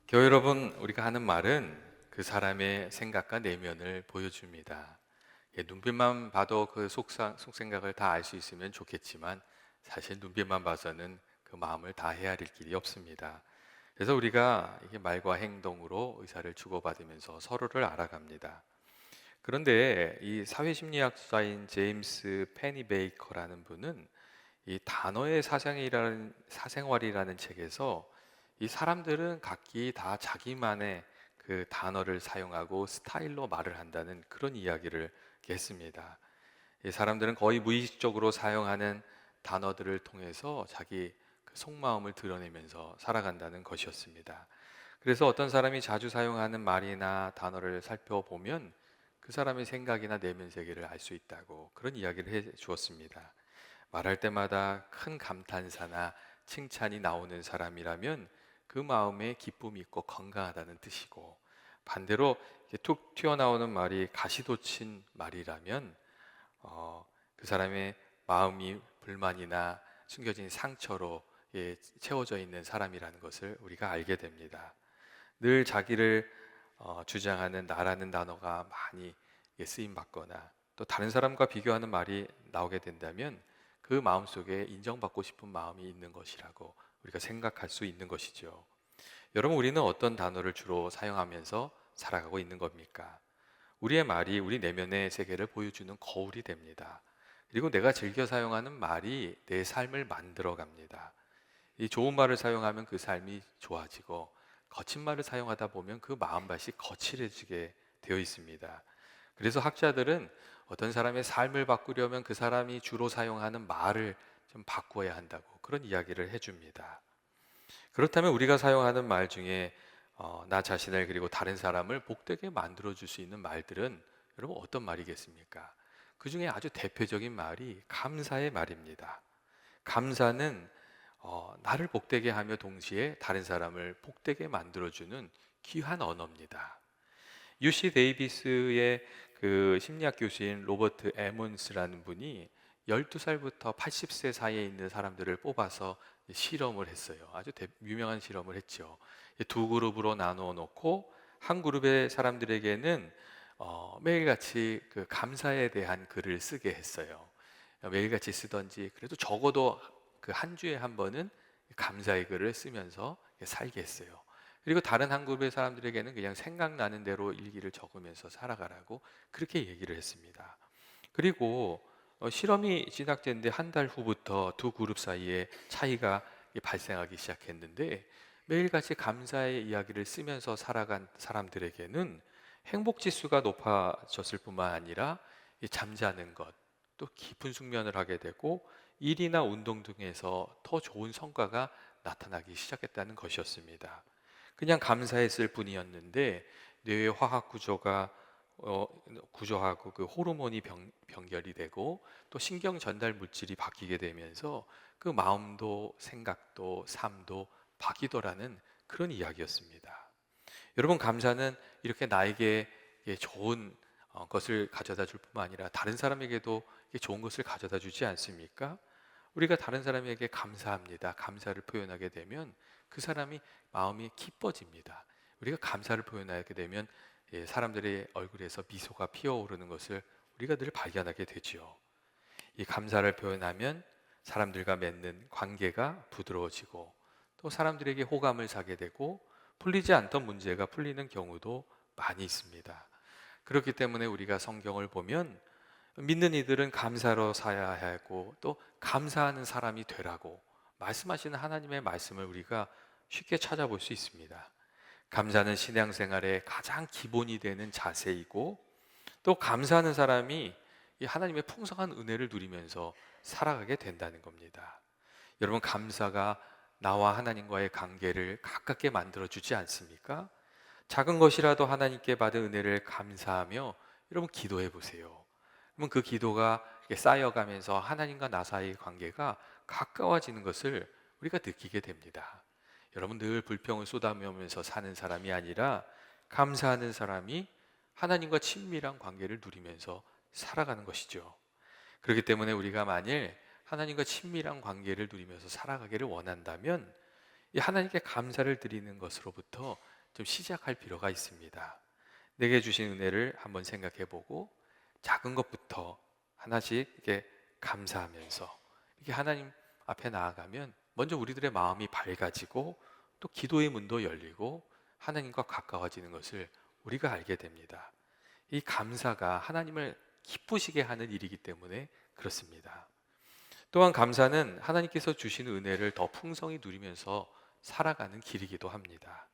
교회 여러분, 우리가 하는 말은 그 사람의 생각과 내면을 보여줍니다. 눈빛만 봐도 그 속생각을 다 알 수 있으면 좋겠지만 사실 눈빛만 봐서는 그 마음을 다 헤아릴 길이 없습니다. 그래서 우리가 이게 말과 행동으로 의사를 주고받으면서 서로를 알아갑니다. 그런데 이 사회심리학자인 제임스 페니베이커라는 분은 이 단어의 사생활이라는 책에서 이 사람들은 각기 다 자기만의 그 단어를 사용하고 스타일로 말을 한다는 그런 이야기를 했습니다. 이 사람들은 거의 무의식적으로 사용하는 단어들을 통해서 자기 그 속마음을 드러내면서 살아간다는 것이었습니다. 그래서 어떤 사람이 자주 사용하는 말이나 단어를 살펴보면 그 사람의 생각이나 내면 세계를 알 수 있다고 그런 이야기를 해 주었습니다. 말할 때마다 큰 감탄사나 칭찬이 나오는 사람이라면 그 마음에 기쁨이 있고 건강하다는 뜻이고, 반대로 이렇게 툭 튀어나오는 말이 가시돋친 말이라면 그 사람의 마음이 불만이나 숨겨진 상처로 채워져 있는 사람이라는 것을 우리가 알게 됩니다. 늘 자기를 주장하는 나라는 단어가 많이 쓰임 받거나 또 다른 사람과 비교하는 말이 나오게 된다면 그 마음속에 인정받고 싶은 마음이 있는 것이라고 우리가 생각할 수 있는 것이죠. 여러분, 우리는 어떤 단어를 주로 사용하면서 살아가고 있는 겁니까? 우리의 말이 우리 내면의 세계를 보여주는 거울이 됩니다. 그리고 내가 즐겨 사용하는 말이 내 삶을 만들어 갑니다. 이 좋은 말을 사용하면 그 삶이 좋아지고, 거친 말을 사용하다 보면 그 마음밭이 거칠어지게 되어 있습니다. 그래서 학자들은 어떤 사람의 삶을 바꾸려면 그 사람이 주로 사용하는 말을 좀 바꾸어야 한다고 그런 이야기를 해줍니다. 그렇다면 우리가 사용하는 말 중에 나 자신을 그리고 다른 사람을 복되게 만들어 줄 수 있는 말들은 여러분 어떤 말이겠습니까? 그 중에 아주 대표적인 말이 감사의 말입니다. 감사는 나를 복되게 하며 동시에 다른 사람을 복되게 만들어주는 귀한 언어입니다. UC 데이비스의 그 심리학 교수인 로버트 에몬스라는 분이 12살부터 80세 사이에 있는 사람들을 뽑아서 실험을 했어요. 아주 유명한 실험을 했죠. 두 그룹으로 나누어 놓고 한 그룹의 사람들에게는 매일같이 그 감사에 대한 글을 쓰게 했어요. 매일같이 쓰던지 그래도 적어도 그 한 주에 한 번은 감사의 글을 쓰면서 살게 했어요. 그리고 다른 한 그룹의 사람들에게는 그냥 생각나는 대로 일기를 적으면서 살아가라고 그렇게 얘기를 했습니다. 그리고 실험이 시작됐는데 한 달 후부터 두 그룹 사이에 차이가 발생하기 시작했는데, 매일같이 감사의 이야기를 쓰면서 살아간 사람들에게는 행복 지수가 높아졌을 뿐만 아니라 이 잠자는 것, 또 깊은 숙면을 하게 되고 일이나 운동 등에서 더 좋은 성과가 나타나기 시작했다는 것이었습니다. 그냥 감사했을 뿐이었는데 뇌의 화학 구조하고 그 호르몬이 변결이 되고 또 신경 전달 물질이 바뀌게 되면서 그 마음도 생각도 삶도 바뀌더라는 그런 이야기였습니다. 여러분, 감사는 이렇게 나에게 좋은 것을 가져다 줄 뿐만 아니라 다른 사람에게도 좋은 것을 가져다 주지 않습니까? 우리가 다른 사람에게 감사합니다, 감사를 표현하게 되면 그 사람이 마음이 기뻐집니다. 우리가 감사를 표현하게 되면 사람들의 얼굴에서 미소가 피어오르는 것을 우리가 늘 발견하게 되지요. 이 감사를 표현하면 사람들과 맺는 관계가 부드러워지고 또 사람들에게 호감을 사게 되고 풀리지 않던 문제가 풀리는 경우도 많이 있습니다. 그렇기 때문에 우리가 성경을 보면 믿는 이들은 감사로 살아야 하고 또 감사하는 사람이 되라고 말씀하시는 하나님의 말씀을 우리가 쉽게 찾아볼 수 있습니다. 감사는 신앙생활의 가장 기본이 되는 자세이고 또 감사하는 사람이 이 하나님의 풍성한 은혜를 누리면서 살아가게 된다는 겁니다. 여러분, 감사가 나와 하나님과의 관계를 가깝게 만들어 주지 않습니까? 작은 것이라도 하나님께 받은 은혜를 감사하며 여러분 기도해 보세요. 그러면 그 기도가 쌓여가면서 하나님과 나 사이의 관계가 가까워지는 것을 우리가 느끼게 됩니다. 여러분, 늘 불평을 쏟아내면서 사는 사람이 아니라 감사하는 사람이 하나님과 친밀한 관계를 누리면서 살아가는 것이죠. 그렇기 때문에 우리가 만일 하나님과 친밀한 관계를 누리면서 살아가기를 원한다면 이 하나님께 감사를 드리는 것으로부터 좀 시작할 필요가 있습니다. 내게 주신 은혜를 한번 생각해 보고 작은 것부터 하나씩 이렇게 감사하면서 이렇게 하나님 앞에 나아가면 먼저 우리들의 마음이 밝아지고 또 기도의 문도 열리고 하나님과 가까워지는 것을 우리가 알게 됩니다. 이 감사가 하나님을 기쁘시게 하는 일이기 때문에 그렇습니다. 또한 감사는 하나님께서 주신 은혜를 더 풍성히 누리면서 살아가는 길이기도 합니다.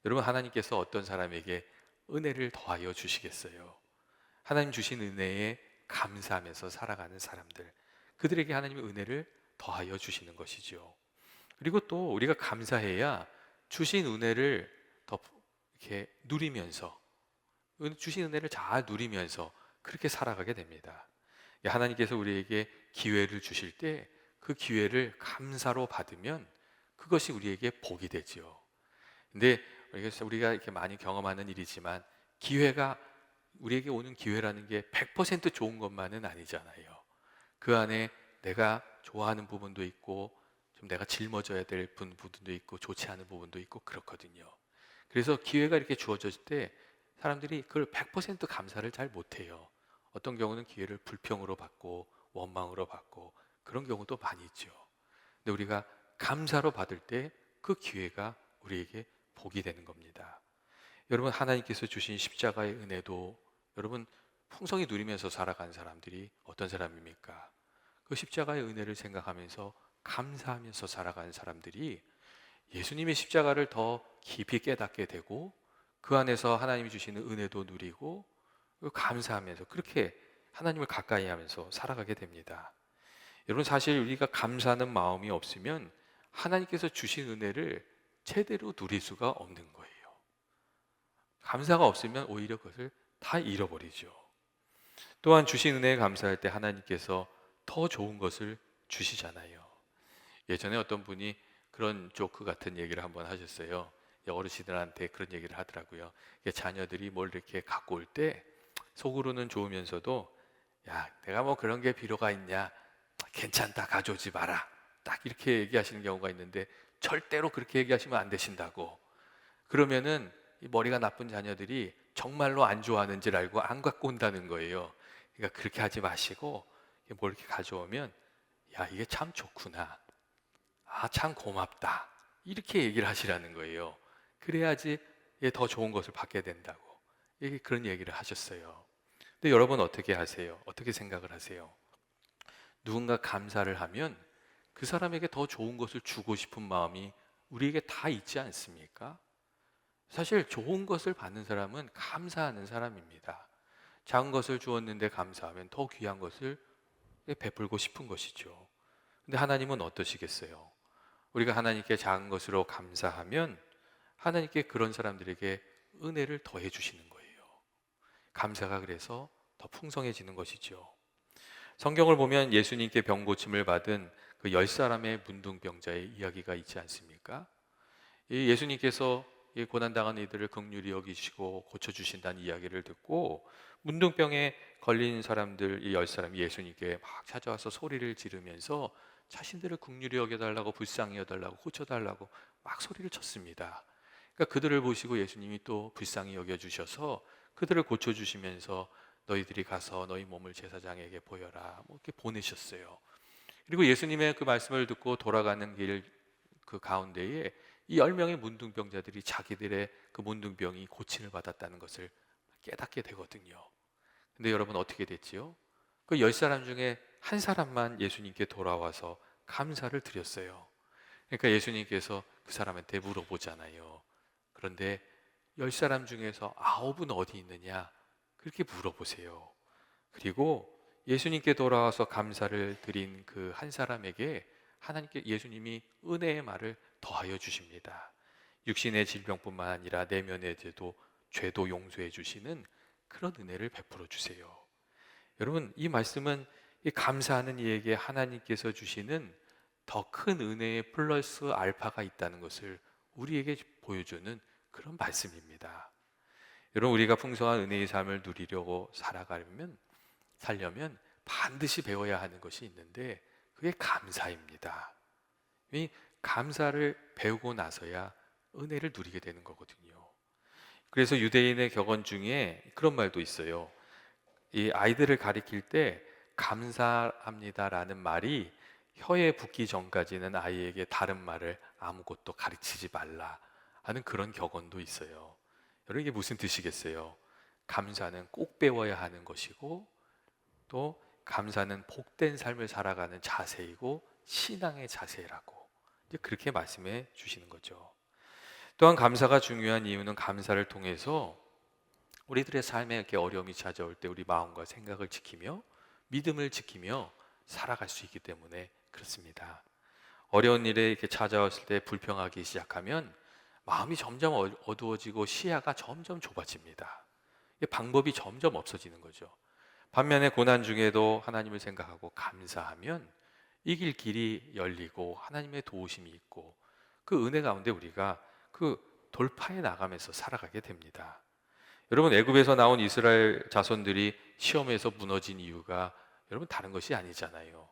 여러분, 하나님께서 어떤 사람에게 은혜를 더하여 주시겠어요? 하나님 주신 은혜에 감사하면서 살아가는 사람들, 그들에게 하나님의 은혜를 더하여 주시는 것이죠. 그리고 또 우리가 감사해야 주신 은혜를 더 이렇게 누리면서, 주신 은혜를 잘 누리면서 그렇게 살아가게 됩니다. 하나님께서 우리에게 기회를 주실 때 그 기회를 감사로 받으면 그것이 우리에게 복이 되지요. 근데 우리가 이렇게 많이 경험하는 일이지만 기회가, 우리에게 오는 기회라는 게 100% 좋은 것만은 아니잖아요. 그 안에 내가 좋아하는 부분도 있고 좀 내가 짊어져야 될 부분도 있고 좋지 않은 부분도 있고 그렇거든요. 그래서 기회가 이렇게 주어졌을 때 사람들이 그걸 100% 감사를 잘 못해요. 어떤 경우는 기회를 불평으로 받고 원망으로 받고 그런 경우도 많이 있죠. 근데 우리가 감사로 받을 때 그 기회가 우리에게 복이 되는 겁니다. 여러분, 하나님께서 주신 십자가의 은혜도 여러분 풍성히 누리면서 살아간 사람들이 어떤 사람입니까? 그 십자가의 은혜를 생각하면서 감사하면서 살아가는 사람들이 예수님의 십자가를 더 깊이 깨닫게 되고 그 안에서 하나님이 주시는 은혜도 누리고 감사하면서 그렇게 하나님을 가까이 하면서 살아가게 됩니다. 여러분, 사실 우리가 감사하는 마음이 없으면 하나님께서 주신 은혜를 제대로 누릴 수가 없는 거예요. 감사가 없으면 오히려 그것을 다 잃어버리죠. 또한 주신 은혜에 감사할 때 하나님께서 더 좋은 것을 주시잖아요. 예전에 어떤 분이 그런 조크 같은 얘기를 한번 하셨어요. 어르신들한테 그런 얘기를 하더라고요. 자녀들이 뭘 이렇게 갖고 올 때 속으로는 좋으면서도 야, 내가 뭐 그런 게 필요가 있냐, 괜찮다, 가져오지 마라, 딱 이렇게 얘기하시는 경우가 있는데 절대로 그렇게 얘기하시면 안 되신다고. 그러면은 이 머리가 나쁜 자녀들이 정말로 안 좋아하는 줄 알고 안 갖고 온다는 거예요. 그러니까 그렇게 하지 마시고 뭘 이렇게 가져오면 야, 이게 참 좋구나, 아, 참 고맙다, 이렇게 얘기를 하시라는 거예요. 그래야지 더 좋은 것을 받게 된다고 그런 얘기를 하셨어요. 근데 여러분 어떻게 하세요? 어떻게 생각을 하세요? 누군가 감사를 하면 그 사람에게 더 좋은 것을 주고 싶은 마음이 우리에게 다 있지 않습니까? 사실 좋은 것을 받는 사람은 감사하는 사람입니다. 작은 것을 주었는데 감사하면 더 귀한 것을 베풀고 싶은 것이죠. 근데 하나님은 어떠시겠어요? 우리가 하나님께 작은 것으로 감사하면 하나님께 그런 사람들에게 은혜를 더해 주시는 거예요. 감사가 그래서 더 풍성해지는 것이죠. 성경을 보면 예수님께 병 고침을 받은 그 10사람의 문둥병자의 이야기가 있지 않습니까? 이 예수님께서 이 고난당한 이들을 긍휼히 여기시고 고쳐주신다는 이야기를 듣고 문둥병에 걸린 사람들 이 10사람이 예수님께 막 찾아와서 소리를 지르면서 자신들을 긍휼히 여겨달라고, 불쌍히 여달라고, 고쳐달라고 막 소리를 쳤습니다. 그러니까 그들을 보시고 예수님이 또 불쌍히 여겨주셔서 그들을 고쳐주시면서 너희들이 가서 너희 몸을 제사장에게 보여라, 뭐 이렇게 보내셨어요. 그리고 예수님의 그 말씀을 듣고 돌아가는 길 그 가운데에 이 10명의 문둥병자들이 자기들의 그 문둥병이 고침을 받았다는 것을 깨닫게 되거든요. 근데 여러분 어떻게 됐지요? 그 10사람 중에 한 사람만 예수님께 돌아와서 감사를 드렸어요. 그러니까 예수님께서 그 사람한테 물어보잖아요. 그런데 10사람 중에서 9은 어디 있느냐? 그렇게 물어보세요. 그리고 예수님께 돌아와서 감사를 드린 그 한 사람에게 하나님께 예수님이 은혜의 말을 더하여 주십니다. 육신의 질병뿐만 아니라 내면의 죄도 용서해 주시는 그런 은혜를 베풀어 주세요. 여러분, 이 말씀은 이 감사하는 이에게 하나님께서 주시는 더 큰 은혜의 플러스 알파가 있다는 것을 우리에게 보여주는 그런 말씀입니다. 여러분, 우리가 풍성한 은혜의 삶을 누리려고 살려면 반드시 배워야 하는 것이 있는데 그게 감사입니다. 이 감사를 배우고 나서야 은혜를 누리게 되는 거거든요. 그래서 유대인의 격언 중에 그런 말도 있어요. 이 아이들을 가리킬 때 감사합니다라는 말이 혀에 붙기 전까지는 아이에게 다른 말을 아무것도 가르치지 말라 하는 그런 격언도 있어요. 여러분, 이게 무슨 뜻이겠어요? 감사는 꼭 배워야 하는 것이고, 또 감사는 복된 삶을 살아가는 자세이고 신앙의 자세라고 이제 그렇게 말씀해 주시는 거죠. 또한 감사가 중요한 이유는 감사를 통해서 우리들의 삶에 이렇게 어려움이 찾아올 때 우리 마음과 생각을 지키며 믿음을 지키며 살아갈 수 있기 때문에 그렇습니다. 어려운 일에 이렇게 찾아왔을 때 불평하기 시작하면 마음이 점점 어두워지고 시야가 점점 좁아집니다. 방법이 점점 없어지는 거죠. 반면에 고난 중에도 하나님을 생각하고 감사하면 이길 길이 열리고 하나님의 도우심이 있고 그 은혜 가운데 우리가 그 돌파해 나가면서 살아가게 됩니다. 여러분, 애굽에서 나온 이스라엘 자손들이 시험에서 무너진 이유가 여러분 다른 것이 아니잖아요.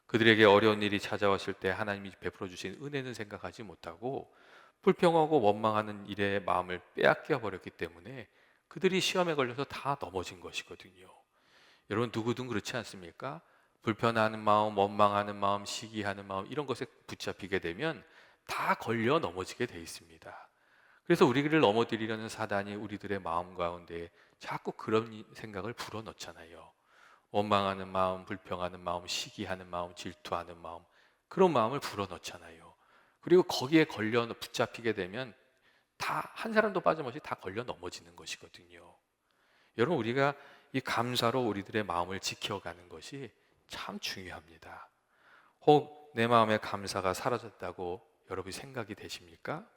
그들에게 어려운 일이 찾아왔을 때 하나님이 베풀어 주신 은혜는 생각하지 못하고 불평하고 원망하는 일에 마음을 빼앗겨 버렸기 때문에 그들이 시험에 걸려서 다 넘어진 것이거든요. 여러분, 누구든 그렇지 않습니까? 불편하는 마음, 원망하는 마음, 시기하는 마음 이런 것에 붙잡히게 되면 다 걸려 넘어지게 돼 있습니다. 그래서 우리를 넘어뜨리려는 사단이 우리들의 마음 가운데 자꾸 그런 생각을 불어넣잖아요. 원망하는 마음, 불평하는 마음, 시기하는 마음, 질투하는 마음, 그런 마음을 불어넣잖아요. 그리고 거기에 걸려 붙잡히게 되면 다 한 사람도 빠짐없이 다 걸려 넘어지는 것이거든요. 여러분, 우리가 이 감사로 우리들의 마음을 지켜가는 것이 참 중요합니다. 혹 내 마음에 감사가 사라졌다고 여러분이 생각이 되십니까?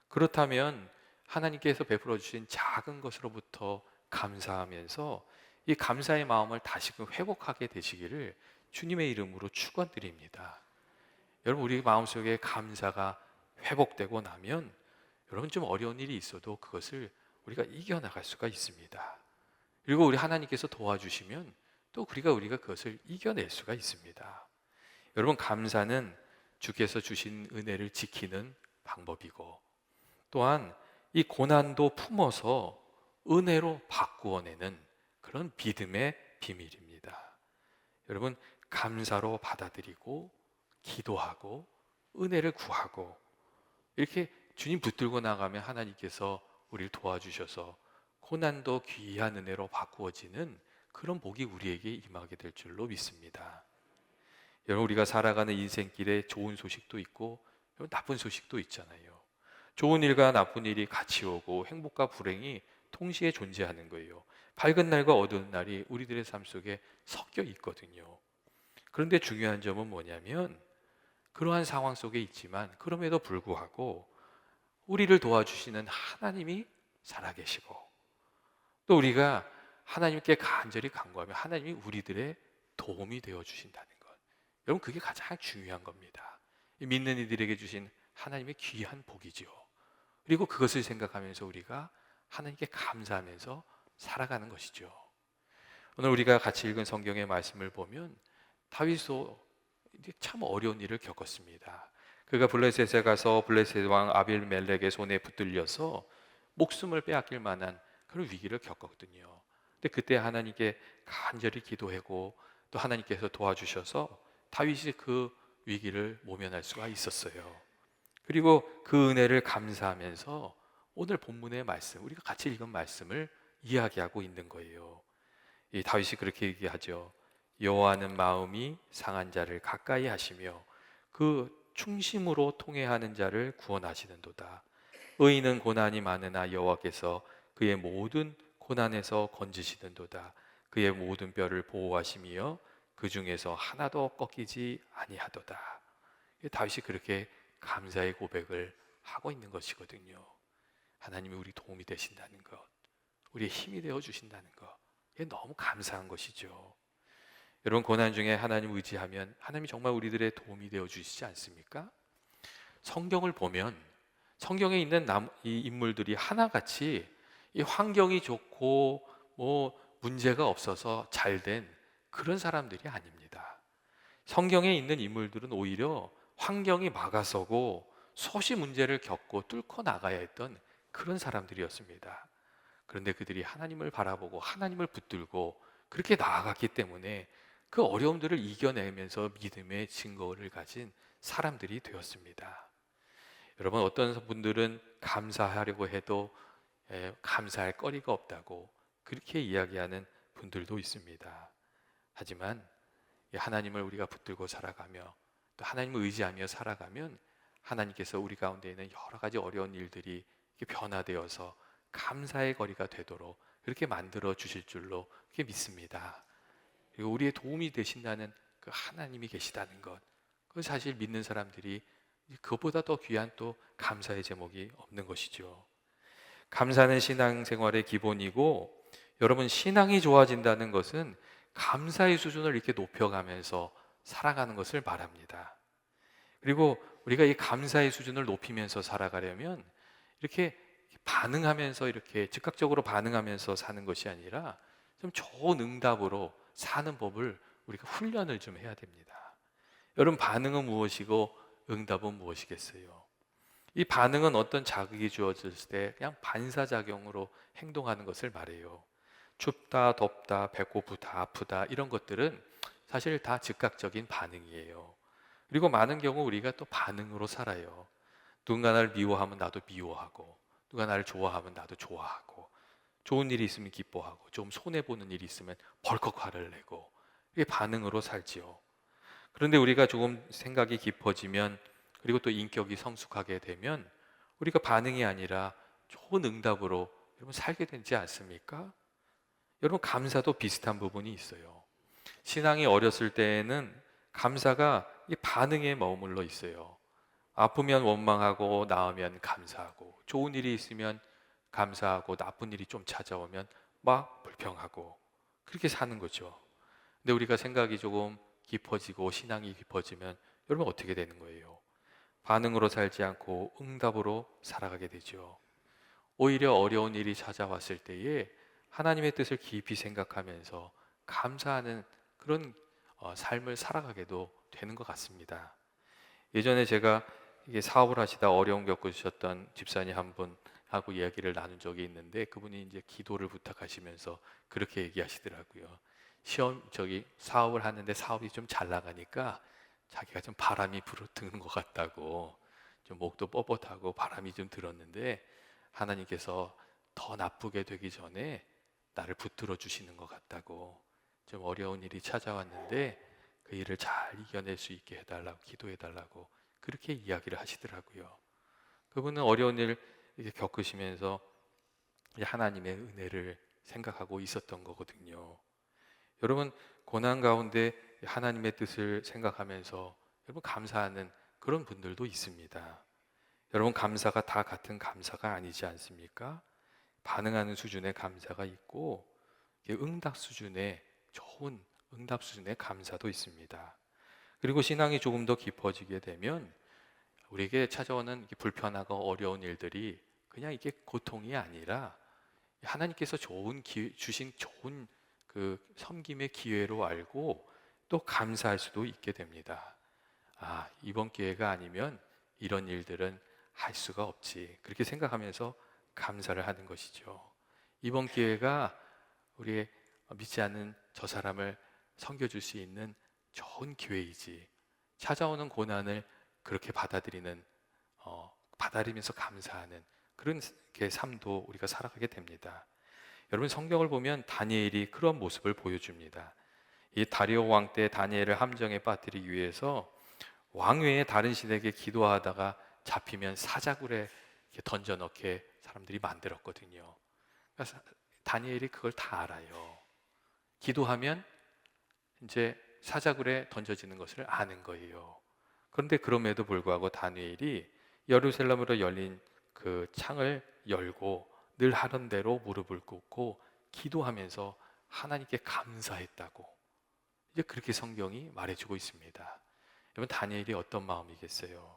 그렇다면 하나님께서 베풀어 주신 작은 것으로부터 감사하면서 이 감사의 마음을 다시금 회복하게 되시기를 주님의 이름으로 축원드립니다. 여러분, 우리 마음속에 감사가 회복되고 나면 여러분 좀 어려운 일이 있어도 그것을 우리가 이겨나갈 수가 있습니다. 그리고 우리 하나님께서 도와주시면 또 우리가 그것을 이겨낼 수가 있습니다. 여러분, 감사는 주께서 주신 은혜를 지키는 방법이고 또한 이 고난도 품어서 은혜로 바꾸어내는 그런 믿음의 비밀입니다. 여러분, 감사로 받아들이고 기도하고 은혜를 구하고 이렇게 주님 붙들고 나가면 하나님께서 우리를 도와주셔서 고난도 귀한 은혜로 바꾸어지는 그런 복이 우리에게 임하게 될 줄로 믿습니다. 여러분, 우리가 살아가는 인생길에 좋은 소식도 있고 나쁜 소식도 있잖아요. 좋은 일과 나쁜 일이 같이 오고 행복과 불행이 동시에 존재하는 거예요. 밝은 날과 어두운 날이 우리들의 삶 속에 섞여 있거든요. 그런데 중요한 점은 뭐냐면 그러한 상황 속에 있지만 그럼에도 불구하고 우리를 도와주시는 하나님이 살아계시고 또 우리가 하나님께 간절히 간구하면 하나님이 우리들의 도움이 되어 주신다는 것. 여러분, 그게 가장 중요한 겁니다. 믿는 이들에게 주신 하나님의 귀한 복이죠. 그리고 그것을 생각하면서 우리가 하나님께 감사하면서 살아가는 것이죠. 오늘 우리가 같이 읽은 성경의 말씀을 보면 다윗도 참 어려운 일을 겪었습니다. 그가 블레셋에 가서 블레셋 왕 아빌멜렉의 손에 붙들려서 목숨을 빼앗길 만한 그런 위기를 겪었거든요. 근데 그때 하나님께 간절히 기도하고 또 하나님께서 도와주셔서 다윗이 그 위기를 모면할 수가 있었어요. 그리고 그 은혜를 감사하면서 오늘 본문의 말씀, 우리가 같이 읽은 말씀을 이야기하고 있는 거예요. 이 다윗이 그렇게 얘기하죠. 여호와는 마음이 상한 자를 가까이 하시며 그 충심으로 통회하는 자를 구원하시는도다. 의인은 고난이 많으나 여호와께서 그의 모든 고난에서 건지시는도다. 그의 모든 뼈를 보호하시며 그 중에서 하나도 꺾이지 아니하도다. 다윗이 그렇게 감사의 고백을 하고 있는 것이거든요. 하나님이 우리 도움이 되신다는 것, 우리의 힘이 되어 주신다는 것, 이게 너무 감사한 것이죠. 여러분, 고난 중에 하나님 의지하면 하나님이 정말 우리들의 도움이 되어 주시지 않습니까? 성경을 보면 성경에 있는 이 인물들이 하나같이 이 환경이 좋고 문제가 없어서 잘된 그런 사람들이 아닙니다. 성경에 있는 인물들은 오히려 환경이 막아서고 수없이 문제를 겪고 뚫고 나가야 했던 그런 사람들이었습니다. 그런데 그들이 하나님을 바라보고 하나님을 붙들고 그렇게 나아갔기 때문에 그 어려움들을 이겨내면서 믿음의 증거를 가진 사람들이 되었습니다. 여러분, 어떤 분들은 감사하려고 해도 감사할 거리가 없다고 그렇게 이야기하는 분들도 있습니다. 하지만 하나님을 우리가 붙들고 살아가며 또 하나님을 의지하며 살아가면 하나님께서 우리 가운데 있는 여러 가지 어려운 일들이 변화되어서 감사의 거리가 되도록 그렇게 만들어 주실 줄로 그렇게 믿습니다. 그리고 우리의 도움이 되신다는 그 하나님이 계시다는 것, 그 사실 믿는 사람들이 그보다 더 귀한 또 감사의 제목이 없는 것이죠. 감사는 신앙생활의 기본이고, 여러분, 신앙이 좋아진다는 것은 감사의 수준을 이렇게 높여가면서 살아가는 것을 말합니다. 그리고 우리가 이 감사의 수준을 높이면서 살아가려면 이렇게 반응하면서, 이렇게 즉각적으로 반응하면서 사는 것이 아니라 좀 좋은 응답으로 사는 법을 우리가 훈련을 좀 해야 됩니다. 여러분, 반응은 무엇이고 응답은 무엇이겠어요? 이 반응은 어떤 자극이 주어졌을 때 그냥 반사작용으로 행동하는 것을 말해요. 춥다, 덥다, 배고프다, 아프다, 이런 것들은 사실 다 즉각적인 반응이에요. 그리고 많은 경우 우리가 또 반응으로 살아요. 누군가 나를 미워하면 나도 미워하고, 누가 나를 좋아하면 나도 좋아하고, 좋은 일이 있으면 기뻐하고, 좀 손해보는 일이 있으면 벌컥 화를 내고, 이게 반응으로 살지요. 그런데 우리가 조금 생각이 깊어지면, 그리고 또 인격이 성숙하게 되면 우리가 반응이 아니라 좋은 응답으로 여러분 살게 되지 않습니까? 여러분, 감사도 비슷한 부분이 있어요. 신앙이 어렸을 때에는 감사가 이 반응에 머물러 있어요. 아프면 원망하고 나으면 감사하고, 좋은 일이 있으면 감사하고, 나쁜 일이 좀 찾아오면 막 불평하고, 그렇게 사는 거죠. 근데 우리가 생각이 조금 깊어지고 신앙이 깊어지면 여러분 어떻게 되는 거예요? 반응으로 살지 않고 응답으로 살아가게 되죠. 오히려 어려운 일이 찾아왔을 때에 하나님의 뜻을 깊이 생각하면서 감사하는 그런 삶을 살아가게도 되는 것 같습니다. 예전에 제가 이게 사업을 하시다 어려움 겪으셨던 집사님 한 분하고 이야기를 나눈 적이 있는데, 그분이 이제 기도를 부탁하시면서 그렇게 얘기하시더라고요. 사업을 하는데 사업이 좀 잘 나가니까 자기가 좀 바람이 불어드는 것 같다고, 좀 목도 뻣뻣하고 바람이 좀 들었는데 하나님께서 더 나쁘게 되기 전에 나를 붙들어 주시는 것 같다고, 좀 어려운 일이 찾아왔는데 그 일을 잘 이겨낼 수 있게 해달라고 기도해달라고 그렇게 이야기를 하시더라고요. 그분은 어려운 일 이렇게 겪으시면서 하나님의 은혜를 생각하고 있었던 거거든요. 여러분, 고난 가운데 하나님의 뜻을 생각하면서 여러분 감사하는 그런 분들도 있습니다. 여러분, 감사가 다 같은 감사가 아니지 않습니까? 반응하는 수준의 감사가 있고, 응답 수준의 좋은 응답 수준의 감사도 있습니다. 그리고 신앙이 조금 더 깊어지게 되면 우리에게 찾아오는 불편하고 어려운 일들이 그냥 이게 고통이 아니라 하나님께서 주신 좋은 그 섬김의 기회로 알고 또 감사할 수도 있게 됩니다. 아, 이번 기회가 아니면 이런 일들은 할 수가 없지, 그렇게 생각하면서 감사를 하는 것이죠. 이번 기회가 우리의 믿지 않는 저 사람을 섬겨줄 수 있는 좋은 기회이지, 찾아오는 고난을 그렇게 받아들이면서 감사하는 그런 삶도 우리가 살아가게 됩니다. 여러분, 성경을 보면 다니엘이 그런 모습을 보여줍니다. 이 다리오 왕 때 다니엘을 함정에 빠뜨리기 위해서 왕 외에 다른 신에게 기도하다가 잡히면 사자굴에 던져 넣게 사람들이 만들었거든요. 그러니까 다니엘이 그걸 다 알아요. 기도하면 이제 사자굴에 던져지는 것을 아는 거예요. 그런데 그럼에도 불구하고 다니엘이 예루살렘으로 열린 그 창을 열고 늘 하던 대로 무릎을 꿇고 기도하면서 하나님께 감사했다고, 이제 그렇게 성경이 말해주고 있습니다. 여러분, 다니엘이 어떤 마음이겠어요?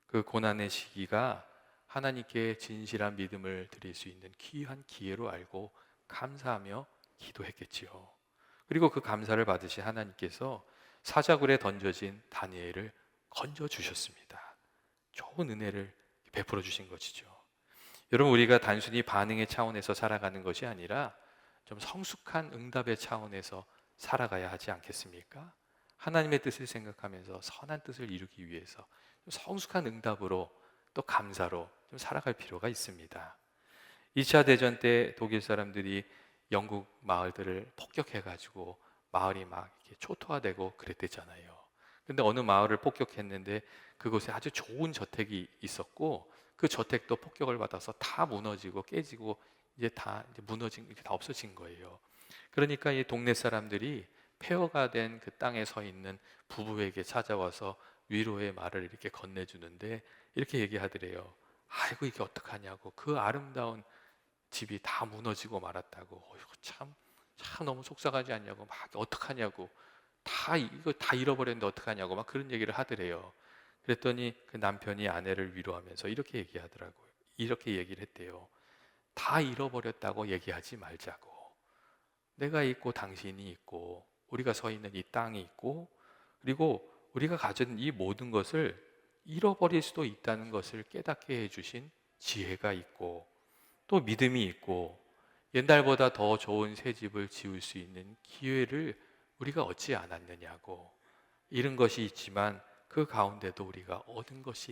그 고난의 시기가 하나님께 진실한 믿음을 드릴 수 있는 귀한 기회로 알고 감사하며 기도했겠지요. 그리고 그 감사를 받으신 하나님께서 사자굴에 던져진 다니엘을 건져 주셨습니다. 좋은 은혜를 베풀어 주신 것이죠. 여러분, 우리가 단순히 반응의 차원에서 살아가는 것이 아니라 좀 성숙한 응답의 차원에서 살아가야 하지 않겠습니까? 하나님의 뜻을 생각하면서 선한 뜻을 이루기 위해서 성숙한 응답으로 또 감사로 좀 살아갈 필요가 있습니다. 2차 대전 때 독일 사람들이 영국 마을들을 폭격해가지고 마을이 막 이렇게 초토화되고 그랬대잖아요. 근데 어느 마을을 폭격했는데 그곳에 아주 좋은 저택이 있었고 그 저택도 폭격을 받아서 다 무너지고 깨지고 이제 무너진, 이렇게 다 없어진 거예요. 그러니까 이 동네 사람들이 폐허가 된 그 땅에 서 있는 부부에게 찾아와서 위로의 말을 이렇게 건네주는데 이렇게 얘기하더래요. 아이고, 이게 어떡하냐고. 그 아름다운 집이 다 무너지고 말았다고. 어이구, 참 너무 속상하지 않냐고. 막 어떡하냐고. 이거 다 잃어버렸는데 어떡하냐고. 막 그런 얘기를 하더래요. 그랬더니 그 남편이 아내를 위로하면서 이렇게 얘기하더라고요. 이렇게 얘기를 했대요. 다 잃어버렸다고 얘기하지 말자고. 내가 있고 당신이 있고 우리가 서 있는 이 땅이 있고 그리고 우리가 가진 이 모든 것을 잃어버릴 수도 있다는 것을 깨닫게 해주신 지혜가 있고 또 믿음이 있고 옛날보다 더 좋은 새 집을 지을 수 있는 기회를 우리가 얻지 않았느냐고. 잃은 것이 있지만 그 가운데도 우리가 얻은 것이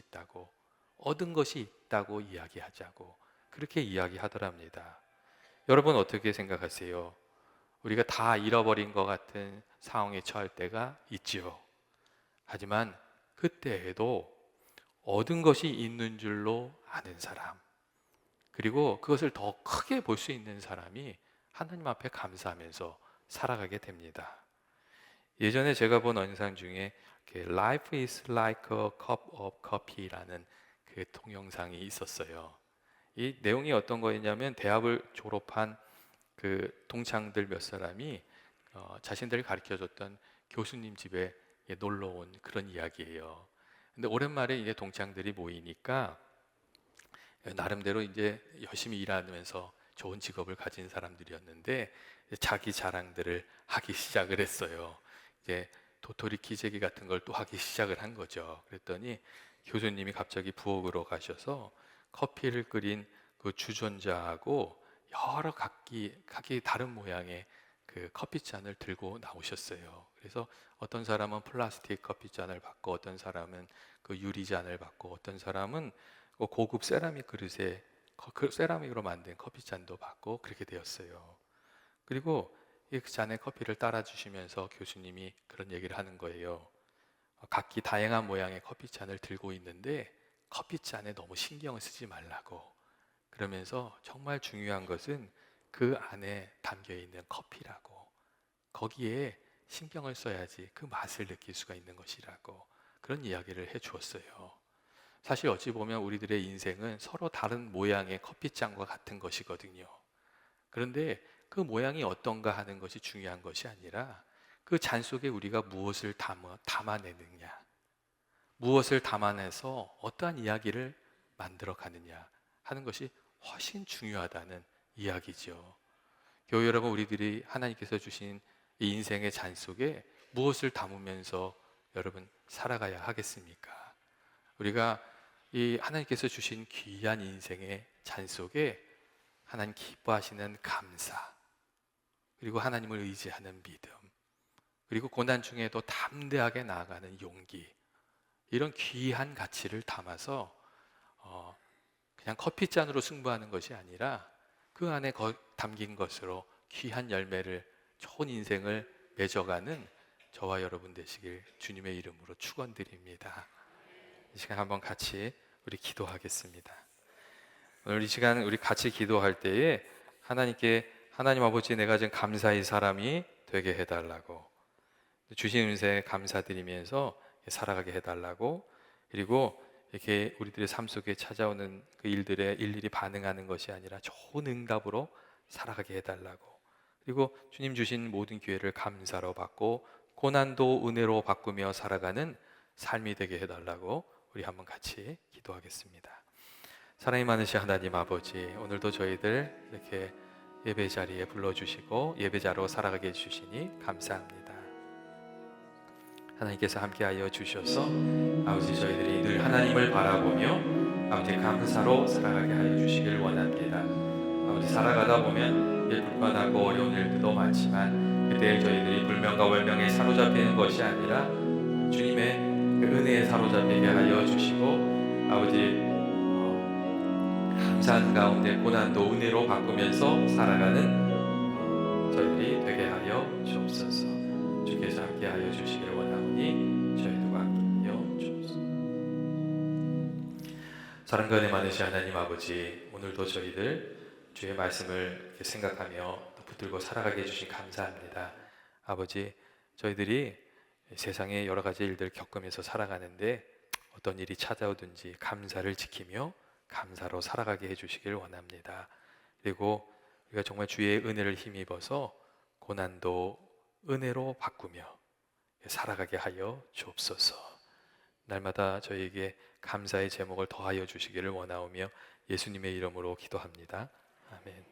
있다고 이야기하자고 그렇게 이야기하더랍니다. 여러분, 어떻게 생각하세요? 우리가 다 잃어버린 것 같은 상황에 처할 때가 있지요. 하지만 그때에도 얻은 것이 있는 줄로 아는 사람, 그리고 그것을 더 크게 볼 수 있는 사람이 하나님 앞에 감사하면서 살아가게 됩니다. 예전에 제가 본 영상 중에 Life is like a cup of coffee라는 그 동영상이 있었어요. 이 내용이 어떤 거였냐면 대학을 졸업한 그 동창들 몇 사람이 자신들을 가르쳐줬던 교수님 집에 놀러 온 그런 이야기예요. 근데 오랜만에 이제 동창들이 모이니까 나름대로 이제 열심히 일하면서 좋은 직업을 가진 사람들이었는데 자기 자랑들을 하기 시작을 했어요. 이제 도토리 키재기 같은 걸 또 하기 시작을 한 거죠. 그랬더니 교수님이 갑자기 부엌으로 가셔서 커피를 끓인 그 주전자하고 여러 각기 다른 모양의 그 커피잔을 들고 나오셨어요. 그래서 어떤 사람은 플라스틱 커피잔을 받고 어떤 사람은 그 유리잔을 받고 어떤 사람은 고급 세라믹 그릇에 세라믹으로 만든 커피잔도 받고 그렇게 되었어요. 그리고 이 잔에 커피를 따라 주시면서 교수님이 그런 얘기를 하는 거예요. 각기 다양한 모양의 커피잔을 들고 있는데 커피잔에 너무 신경을 쓰지 말라고. 그러면서 정말 중요한 것은 그 안에 담겨 있는 커피라고. 거기에 신경을 써야지 그 맛을 느낄 수가 있는 것이라고. 그런 이야기를 해 주었어요. 사실 어찌 보면 우리들의 인생은 서로 다른 모양의 커피잔과 같은 것이거든요. 그런데 그 모양이 어떤가 하는 것이 중요한 것이 아니라 그 잔 속에 우리가 무엇을 담아내느냐, 무엇을 담아내서 어떠한 이야기를 만들어 가느냐 하는 것이 훨씬 중요하다는 이야기죠. 교회 여러분, 우리들이 하나님께서 주신 이 인생의 잔 속에 무엇을 담으면서 여러분 살아가야 하겠습니까? 우리가 이 하나님께서 주신 귀한 인생의 잔 속에 하나님 기뻐하시는 감사, 그리고 하나님을 의지하는 믿음, 그리고 고난 중에도 담대하게 나아가는 용기, 이런 귀한 가치를 담아서 그냥 커피잔으로 승부하는 것이 아니라 그 안에 담긴 것으로 귀한 열매를, 좋은 인생을 맺어가는 저와 여러분 되시길 주님의 이름으로 축원드립니다. 이 시간 한번 같이 우리 기도하겠습니다. 오늘 이 시간 우리 같이 기도할 때에 하나님께, 하나님 아버지, 내가 지금 감사의 사람이 되게 해달라고, 주신 은혜에 감사드리면서 살아가게 해달라고, 그리고 이렇게 우리들의 삶 속에 찾아오는 그 일들에 일일이 반응하는 것이 아니라 좋은 응답으로 살아가게 해달라고, 그리고 주님 주신 모든 기회를 감사로 받고 고난도 은혜로 바꾸며 살아가는 삶이 되게 해달라고 우리 한번 같이 기도하겠습니다. 사랑이 많으신 하나님 아버지, 오늘도 저희들 이렇게 예배 자리에 불러주시고 예배자로 살아가게 해주시니 감사합니다. 하나님께서 함께하여 주셔서 아버지, 저희들이 늘 하나님을 바라보며 아버지 감사로 살아가게 하여 주시길 원합니다. 아버지 살아가다 보면 불편하고 어려운 일들도 많지만 그때 저희들이 불명과 월명에 사로잡히는 것이 아니라 주님의 그 은혜에 사로잡히게 하여 주시고 아버지 감사한 가운데 고난도 은혜로 바꾸면서 살아가는 저희들이 되게 하여 주옵소서. 주께서 함께 하여 주시기를 원하오니 저희들과 함께 하여 주옵소서. 사랑과 은혜 많으신 하나님 아버지, 오늘도 저희들 주의 말씀을 이렇게 생각하며 또 붙들고 살아가게 해주신 감사합니다. 아버지, 저희들이 세상의 여러 가지 일들을 겪으면서 살아가는데 어떤 일이 찾아오든지 감사를 지키며 감사로 살아가게 해주시길 원합니다. 그리고 우리가 정말 주의 은혜를 힘입어서 고난도 은혜로 바꾸며 살아가게 하여 주옵소서. 날마다 저희에게 감사의 제목을 더하여 주시기를 원하오며 예수님의 이름으로 기도합니다. 아멘.